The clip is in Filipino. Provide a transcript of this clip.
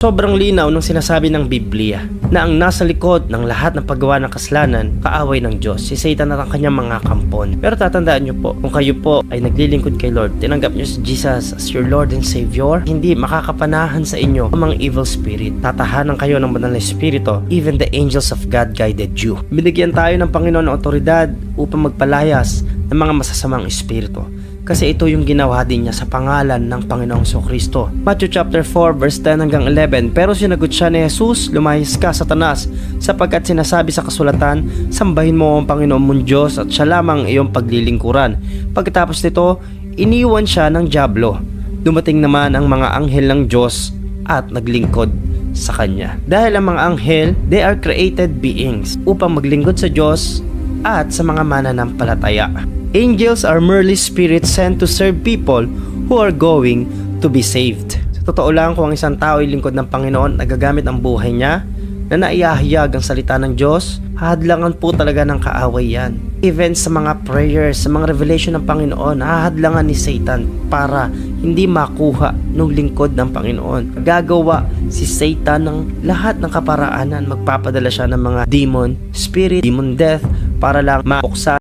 Sobrang linaw ng sinasabi ng Biblia na ang nasa likod ng lahat ng paggawa ng kasalanan, kaaway ng Diyos, si Satan at ang kanyang mga kampon. Pero tatandaan nyo po, kung kayo po ay naglilingkod kay Lord, tinanggap nyo si Jesus as your Lord and Savior, hindi makakapanahan sa inyo ang mga evil spirit. Tatahanan kayo ng banal na espiritu. Even the angels of God guided you. Binigyan tayo ng Panginoon ng otoridad upang magpalayas ng mga masasamang espiritu. Kasi ito yung ginawa din niya sa pangalan ng Panginoong Kristo. Matthew chapter 4 verse 10 hanggang 11. Pero sinagot siya ni Jesus, "Lumayas ka, Satanas, sapagkat sinasabi sa kasulatan, sambahin mo ang Panginoon mong Diyos at siya lamang iyong paglilingkuran." Pagkatapos nito, iniwan siya ng dyablo. Dumating naman ang mga anghel ng Diyos at naglingkod sa kanya. Dahil ang mga anghel, they are created beings upang maglingkod sa Diyos at sa mga mananampalataya. Angels are merely spirits sent to serve people who are going to be saved. Sa totoo lang, kung ang isang tao ay lingkod ng Panginoon, nagagamit ang buhay niya na naiyahayag ang salita ng Diyos, hahadlangan po talaga ng kaaway yan. Even sa mga prayers, sa mga revelation ng Panginoon, hahadlangan ni Satan para hindi makuha ng lingkod ng Panginoon. Gagawa si Satan ng lahat ng kaparaanan. Magpapadala siya ng mga demon, spirit, demon death para lang mabuksan